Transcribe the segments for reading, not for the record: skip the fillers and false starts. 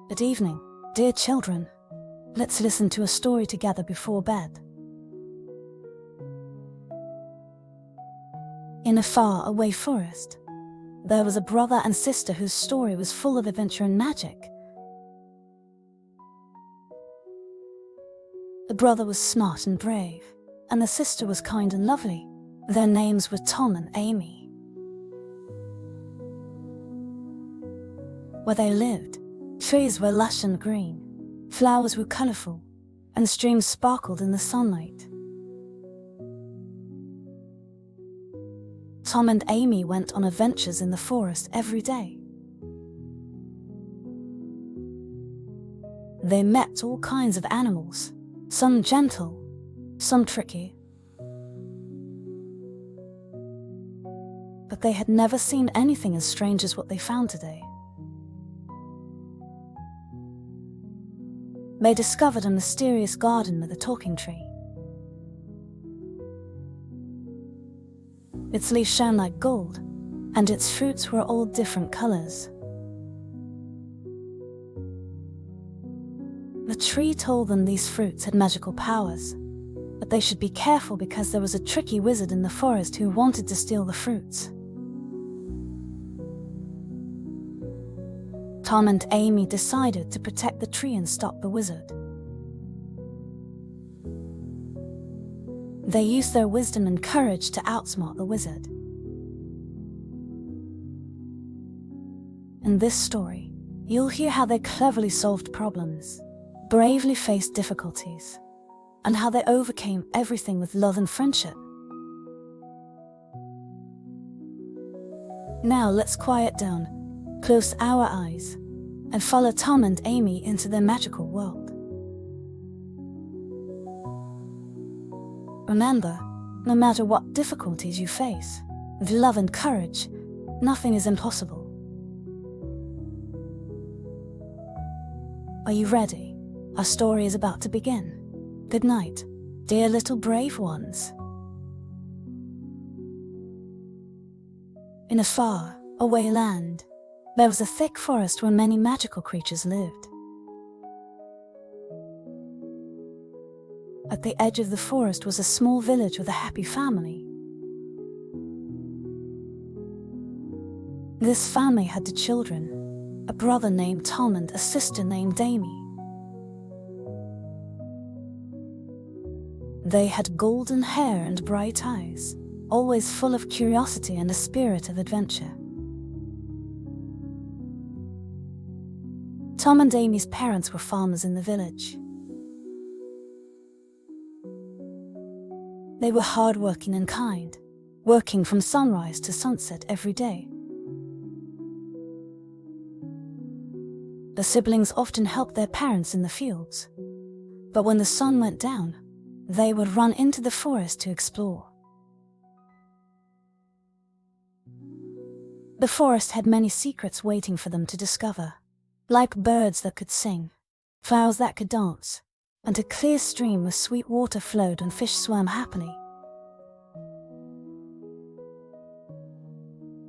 Good evening, dear children. Let's listen to a story together before bed. In a far-away forest, there was a brother and sister whose story was full of adventure and magic. The brother was smart and brave, and the sister was kind and lovely. Their names were Tom and Amy. Where they lived, trees were lush and green, flowers were colorful, and streams sparkled in the sunlight. Tom and Amy went on adventures in the forest every day. They met all kinds of animals, some gentle, some tricky. But they had never seen anything as strange as what they found today. They discovered a mysterious garden with a talking tree. Its leaves shone like gold, and its fruits were all different colors. The tree told them these fruits had magical powers, but they should be careful because there was a tricky wizard in the forest who wanted to steal the fruits. Tom and Amy decided to protect the tree and stop the wizard. They used their wisdom and courage to outsmart the wizard. In this story, you'll hear how they cleverly solved problems, bravely faced difficulties, and how they overcame everything with love and friendship. Now let's quiet down, close our eyes, and follow Tom and Amy into their magical world. Remember, no matter what difficulties you face, with love and courage, nothing is impossible. Are you ready? Our story is about to begin. Good night, dear little brave ones. In a far away land, there was a thick forest where many magical creatures lived. At the edge of the forest was a small village with a happy family. This family had two children, a brother named Tom and a sister named Amy. They had golden hair and bright eyes, always full of curiosity and a spirit of adventure. Tom and Amy's parents were farmers in the village. They were hardworking and kind, working from sunrise to sunset every day. The siblings often helped their parents in the fields, but when the sun went down, they would run into the forest to explore. The forest had many secrets waiting for them to discover, like birds that could sing, flowers that could dance, and a clear stream where sweet water flowed and fish swam happily.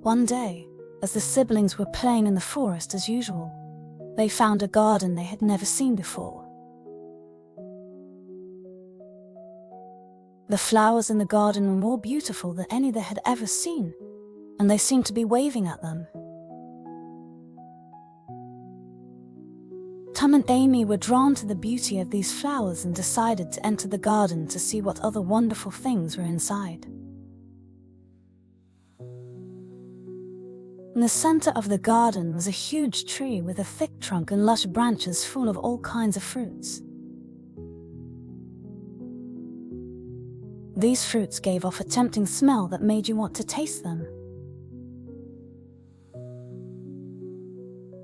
One day, as the siblings were playing in the forest as usual, they found a garden they had never seen before. The flowers in the garden were more beautiful than any they had ever seen, and they seemed to be waving at them. Tom and Amy were drawn to the beauty of these flowers and decided to enter the garden to see what other wonderful things were inside. In the center of the garden was a huge tree with a thick trunk and lush branches full of all kinds of fruits. These fruits gave off a tempting smell that made you want to taste them.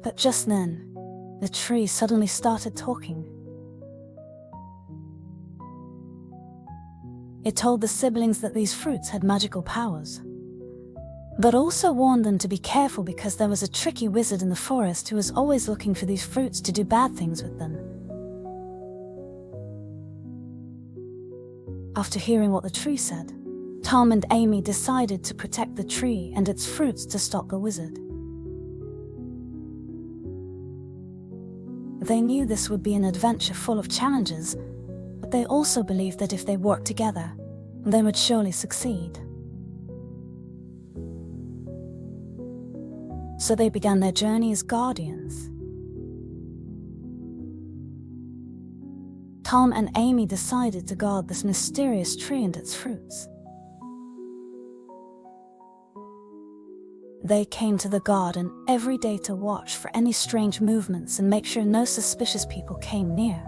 But just then, the tree suddenly started talking. It told the siblings that these fruits had magical powers, but also warned them to be careful because there was a tricky wizard in the forest who was always looking for these fruits to do bad things with them. After hearing what the tree said, Tom and Amy decided to protect the tree and its fruits to stop the wizard. They knew this would be an adventure full of challenges, but they also believed that if they worked together, they would surely succeed. So they began their journey as guardians. Tom and Amy decided to guard this mysterious tree and its fruits. They came to the garden every day to watch for any strange movements and make sure no suspicious people came near.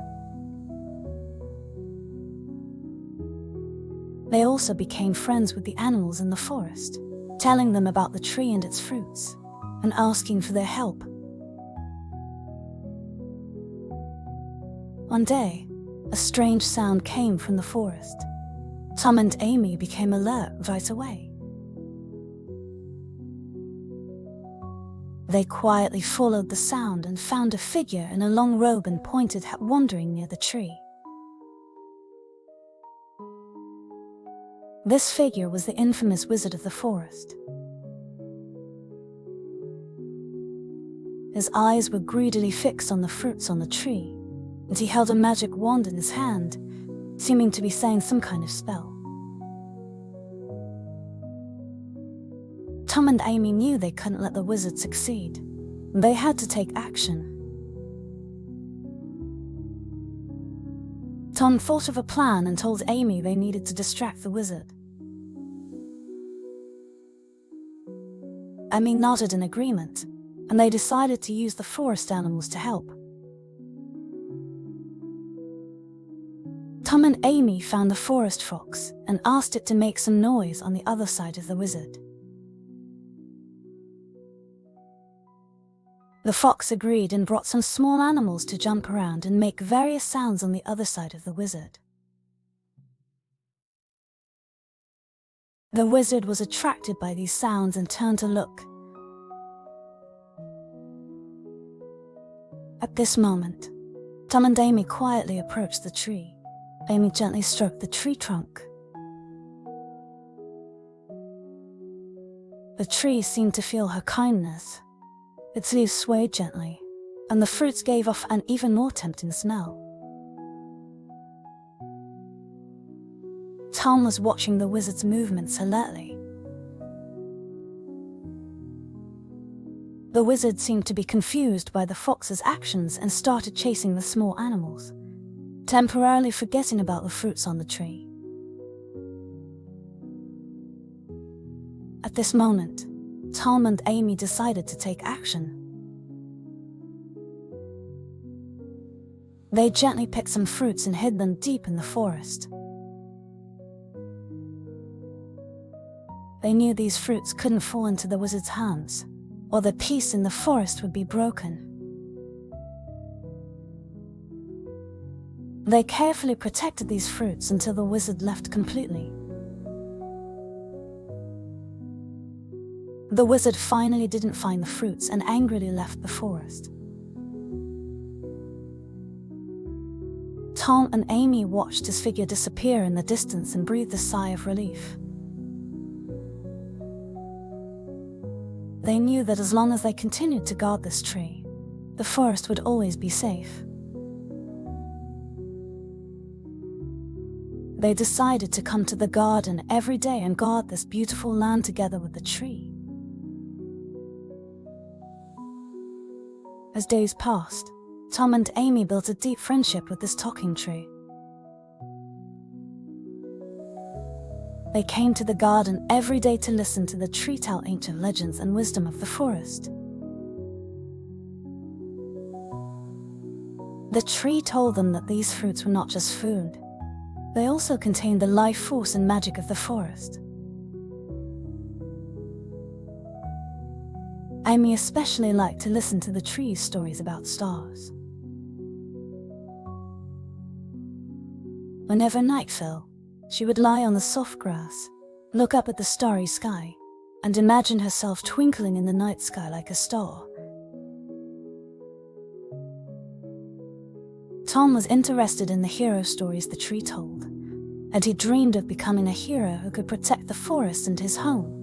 They also became friends with the animals in the forest, telling them about the tree and its fruits, and asking for their help. One day, a strange sound came from the forest. Tom and Amy became alert right away. They quietly followed the sound and found a figure in a long robe and pointed hat wandering near the tree. This figure was the infamous wizard of the forest. His eyes were greedily fixed on the fruits on the tree, and he held a magic wand in his hand, seeming to be saying some kind of spell. Tom and Amy knew they couldn't let the wizard succeed. They had to take action. Tom thought of a plan and told Amy they needed to distract the wizard. Amy nodded in agreement, and they decided to use the forest animals to help. Tom and Amy found the forest fox and asked it to make some noise on the other side of the wizard. The fox agreed and brought some small animals to jump around and make various sounds on the other side of the wizard. The wizard was attracted by these sounds and turned to look. At this moment, Tom and Amy quietly approached the tree. Amy gently stroked the tree trunk. The tree seemed to feel her kindness. Its leaves swayed gently, and the fruits gave off an even more tempting smell. Tom was watching the wizard's movements alertly. The wizard seemed to be confused by the fox's actions and started chasing the small animals, temporarily forgetting about the fruits on the tree. At this moment, Tom and Amy decided to take action. They gently picked some fruits and hid them deep in the forest. They knew these fruits couldn't fall into the wizard's hands, or the peace in the forest would be broken. They carefully protected these fruits until the wizard left completely. The wizard finally didn't find the fruits and angrily left the forest. Tom and Amy watched his figure disappear in the distance and breathed a sigh of relief. They knew that as long as they continued to guard this tree, the forest would always be safe. They decided to come to the garden every day and guard this beautiful land together with the tree. As days passed, Tom and Amy built a deep friendship with this talking tree. They came to the garden every day to listen to the tree tell ancient legends and wisdom of the forest. The tree told them that these fruits were not just food. They also contained the life force and magic of the forest. Amy especially liked to listen to the tree's stories about stars. Whenever night fell, she would lie on the soft grass, look up at the starry sky, and imagine herself twinkling in the night sky like a star. Tom was interested in the hero stories the tree told, and he dreamed of becoming a hero who could protect the forest and his home.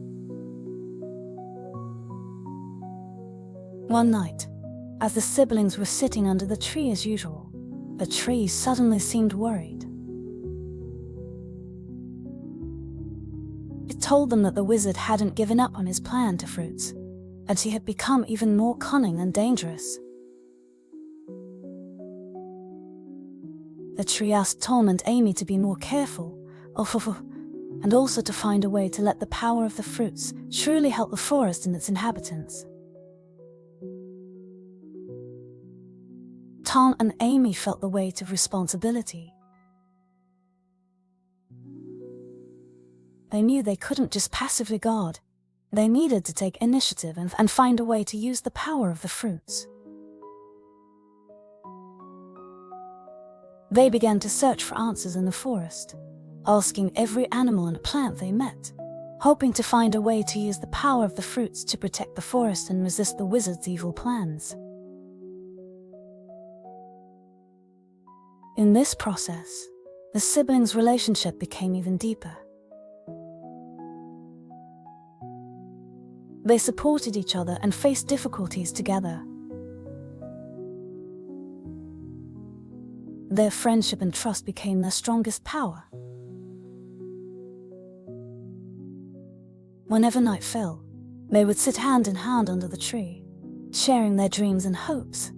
One night, As the siblings were sitting under the tree as usual, the tree suddenly seemed worried. It told them that the wizard hadn't given up on his plan to fruits, and he had become even more cunning and dangerous. The tree asked Tom and Amy to be more careful, and also to find a way to let the power of the fruits truly help the forest and its inhabitants. Tom and Amy felt the weight of responsibility. They knew they couldn't just passively guard. They needed to take initiative and find a way to use the power of the fruits. They began to search for answers in the forest, asking every animal and plant they met, hoping to find a way to use the power of the fruits to protect the forest and resist the wizard's evil plans. In this process, the siblings' relationship became even deeper. They supported each other and faced difficulties together. Their friendship and trust became their strongest power. Whenever night fell, they would sit hand in hand under the tree, sharing their dreams and hopes.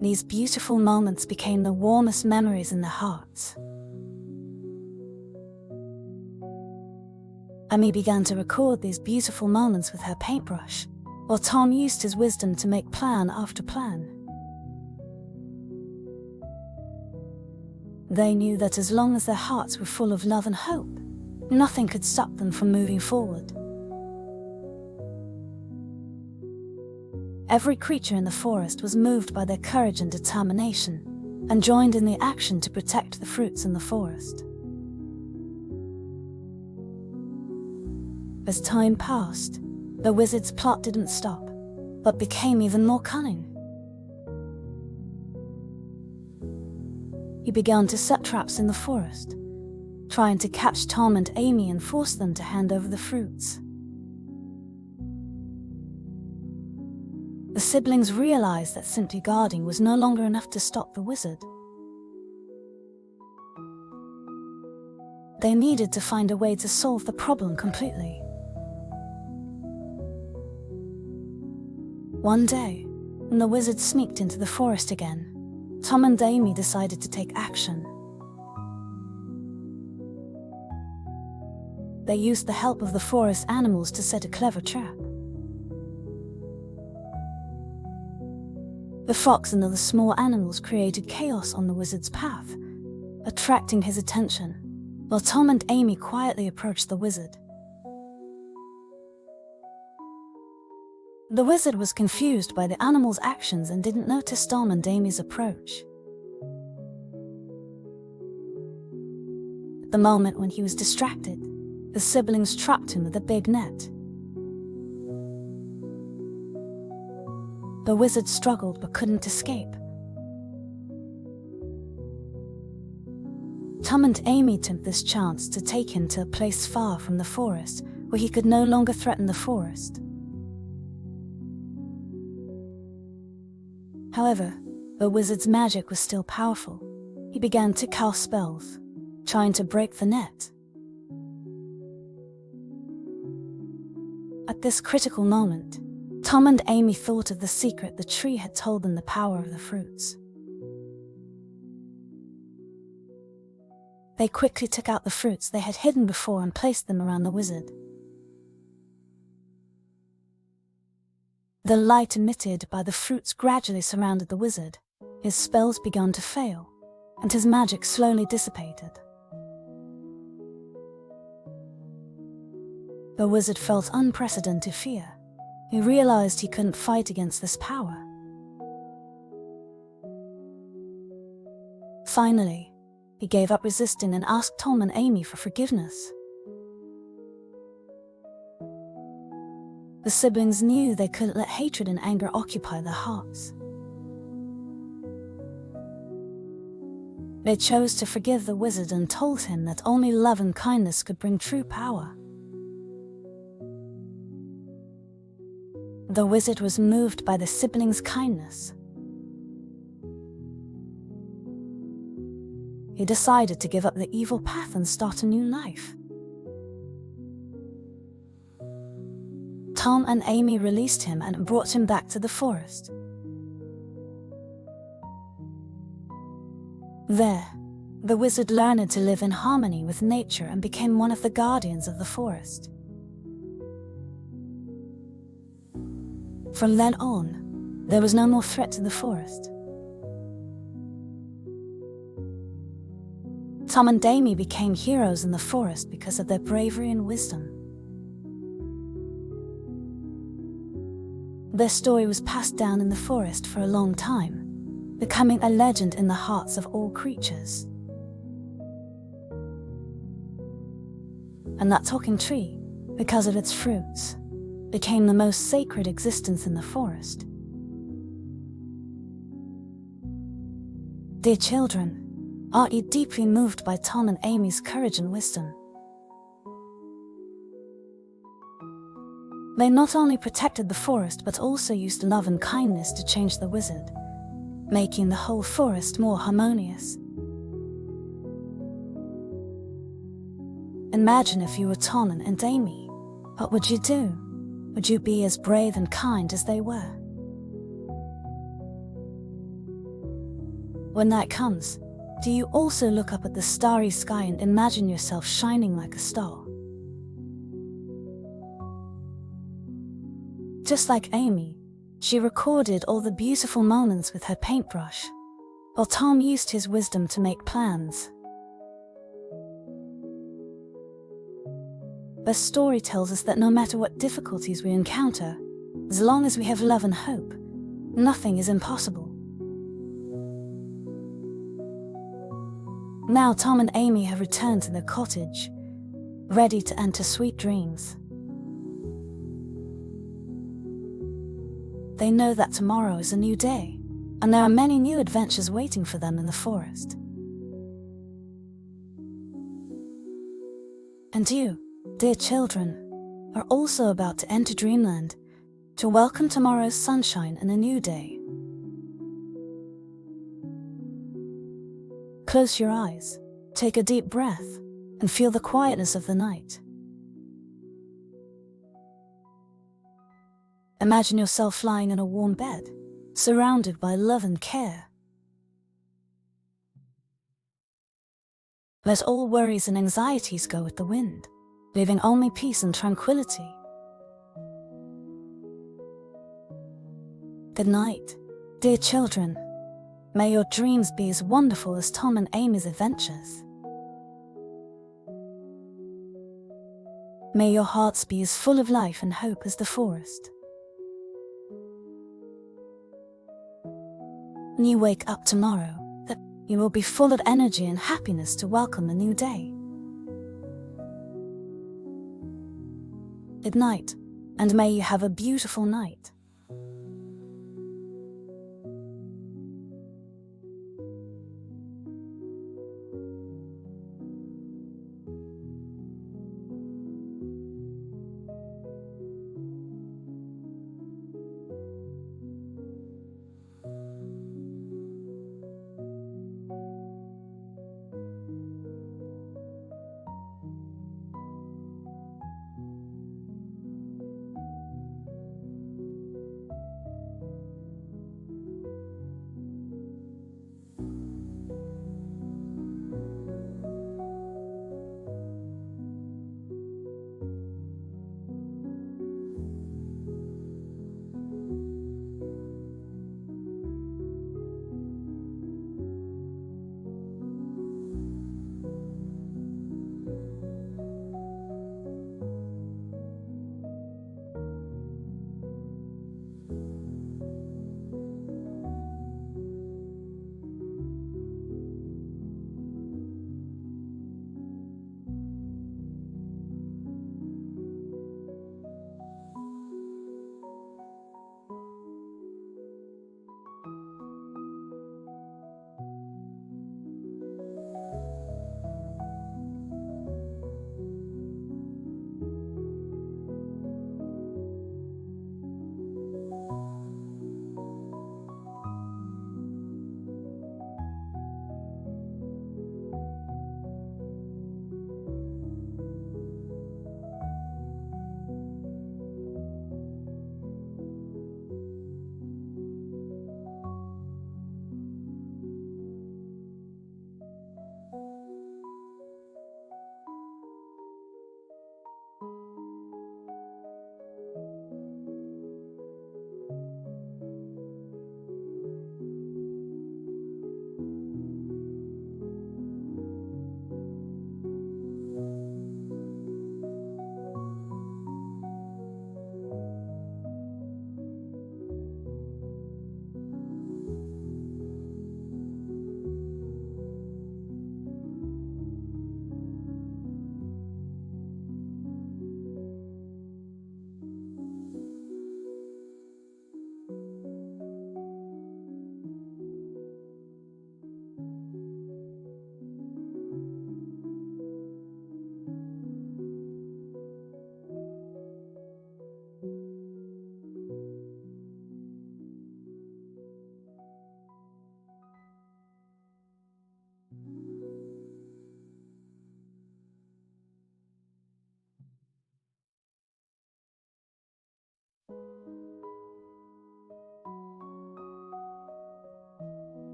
These beautiful moments became the warmest memories in their hearts. Amy began to record these beautiful moments with her paintbrush, while Tom used his wisdom to make plan after plan. They knew that as long as their hearts were full of love and hope, nothing could stop them from moving forward. Every creature in the forest was moved by their courage and determination, and joined in the action to protect the fruits in the forest. As time passed, the wizard's plot didn't stop, but became even more cunning. He began to set traps in the forest, trying to catch Tom and Amy and force them to hand over the fruits. The siblings realized that simply guarding was no longer enough to stop the wizard. They needed to find a way to solve the problem completely. One day, when the wizard sneaked into the forest again, Tom and Amy decided to take action. They used the help of the forest animals to set a clever trap. The fox and other small animals created chaos on the wizard's path, attracting his attention, while Tom and Amy quietly approached the wizard. The wizard was confused by the animals' actions and didn't notice Tom and Amy's approach. At the moment when he was distracted, the siblings trapped him with a big net. The wizard struggled but couldn't escape. Tom and Amy took this chance to take him to a place far from the forest where he could no longer threaten the forest. However, the wizard's magic was still powerful. He began to cast spells, trying to break the net. At this critical moment, Tom and Amy thought of the secret the tree had told them, the power of the fruits. They quickly took out the fruits they had hidden before and placed them around the wizard. The light emitted by the fruits gradually surrounded the wizard. His spells began to fail, and his magic slowly dissipated. The wizard felt unprecedented fear. He realized he couldn't fight against this power. Finally, he gave up resisting and asked Tom and Amy for forgiveness. The siblings knew they couldn't let hatred and anger occupy their hearts. They chose to forgive the wizard and told him that only love and kindness could bring true power. The wizard was moved by the sibling's kindness. He decided to give up the evil path and start a new life. Tom and Amy released him and brought him back to the forest. There, the wizard learned to live in harmony with nature and became one of the guardians of the forest. From then on, there was no more threat to the forest. Tom and Amy became heroes in the forest because of their bravery and wisdom. Their story was passed down in the forest for a long time, becoming a legend in the hearts of all creatures. And that talking tree, because of its fruits, became the most sacred existence in the forest. Dear children, aren't you deeply moved by Tom and Amy's courage and wisdom? They not only protected the forest but also used love and kindness to change the wizard, making the whole forest more harmonious. Imagine if you were Tom and Amy. What would you do? Would you be as brave and kind as they were? When night comes, do you also look up at the starry sky and imagine yourself shining like a star? Just like Amy, she recorded all the beautiful moments with her paintbrush, while Tom used his wisdom to make plans. The story tells us that no matter what difficulties we encounter, as long as we have love and hope, nothing is impossible. Now Tom and Amy have returned to their cottage, ready to enter sweet dreams. They know that tomorrow is a new day, and there are many new adventures waiting for them in the forest. And you, dear children, are also about to enter dreamland, to welcome tomorrow's sunshine and a new day. Close your eyes, take a deep breath, and feel the quietness of the night. Imagine yourself lying in a warm bed, surrounded by love and care. Let all worries and anxieties go with the wind, leaving only peace and tranquility. Good night, dear children. May your dreams be as wonderful as Tom and Amy's adventures. May your hearts be as full of life and hope as the forest. When you wake up tomorrow, that you will be full of energy and happiness to welcome the new day. Good night, and may you have a beautiful night.